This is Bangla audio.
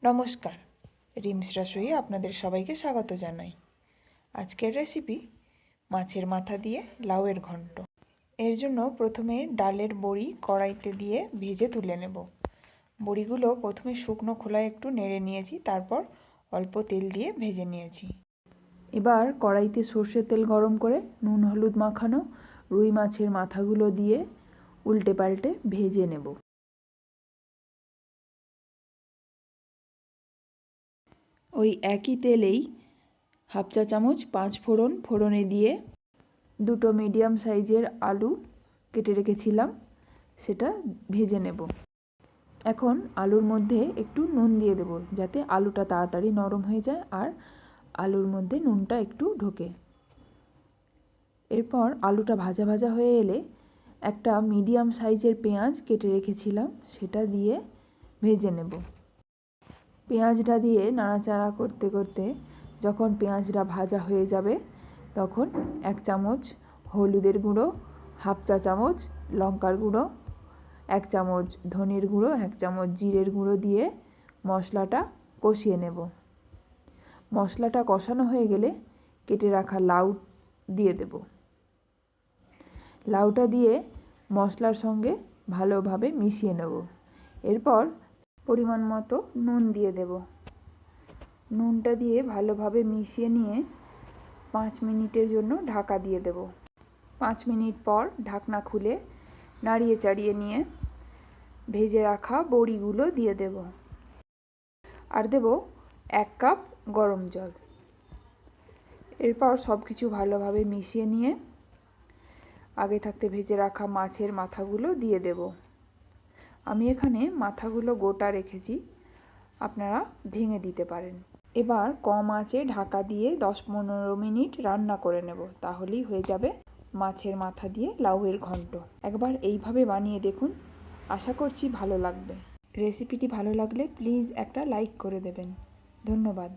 নমস্কার, রিমস রাসোইয়ে আপনাদের সবাইকে স্বাগত জানাই। আজকের রেসিপি মাছের মাথা দিয়ে লাউয়ের ঘন্ট। এর জন্য প্রথমে ডালের বড়ি কড়াইতে দিয়ে ভেজে তুলে নেব। বড়িগুলো প্রথমে শুকনো খোলায় একটু নেড়ে নিয়েছি, তারপর অল্প তেল দিয়ে ভেজে নিয়েছি। এবার কড়াইতে সর্ষের তেল গরম করে নুন হলুদ মাখানো রুই মাছের মাথাগুলো দিয়ে উল্টে পাল্টে ভেজে নেব। ওই একই তেলেই হাফ চা চামচ ফোড়নে দিয়ে দুটো মিডিয়াম সাইজের আলু কেটে রেখেছিলাম, সেটা ভেজে নেব। এখন আলুর মধ্যে একটু নুন দিয়ে দেব, যাতে আলুটা তাড়াতাড়ি নরম হয়ে যায় আর আলুর মধ্যে নুনটা একটু ঢোকে। এরপর আলুটা ভাজা ভাজা হয়ে এলে একটা মিডিয়াম সাইজের পেঁয়াজ কেটে রেখেছিলাম, সেটা দিয়ে ভেজে নেব। পেঁয়াজটা দিয়ে নাড়াচাড়া করতে করতে যখন পেঁয়াজটা ভাজা হয়ে যাবে, তখন 1 চামচ হলুদের গুঁড়ো, হাফ চা চামচ লঙ্কার গুঁড়ো, 1 চামচ ধনের গুঁড়ো, 1 চামচ জিরের গুঁড়ো দিয়ে মশলাটা কষিয়ে নেব। মশলাটা কষানো হয়ে গেলে কেটে রাখা লাউ দিয়ে দেব। লাউটা দিয়ে মশলার সঙ্গে ভালোভাবে মিশিয়ে নেব। এরপর পরিমাণ মতো নুন দিয়ে দেব। নুনটা দিয়ে ভালোভাবে মিশিয়ে নিয়ে 5 মিনিটের জন্য ঢাকা দিয়ে দেব। 5 মিনিট পর ঢাকনা খুলে নাড়িয়ে চাড়িয়ে নিয়ে ভেজে রাখা বড়িগুলো দিয়ে দেব আর দেব 1 কাপ গরম জল। এরপর সব কিছু ভালোভাবে মিশিয়ে নিয়ে আগে থাকতে ভেজে রাখা মাছের মাথাগুলো দিয়ে দেব। আমি এখানে মাথাগুলো গোটা রেখেছি, আপনারা ভেঙে দিতে পারেন। এবার কম আঁচে ঢাকা দিয়ে 10-15 মিনিট রান্না করে নেব, তাহলেই হয়ে যাবে মাছের মাথা দিয়ে লাউয়ের ঘন্ট। একবার এইভাবে বানিয়ে দেখুন, আশা করছি ভালো লাগবে। রেসিপিটি ভালো লাগলে প্লিজ একটা লাইক করে দেবেন। ধন্যবাদ।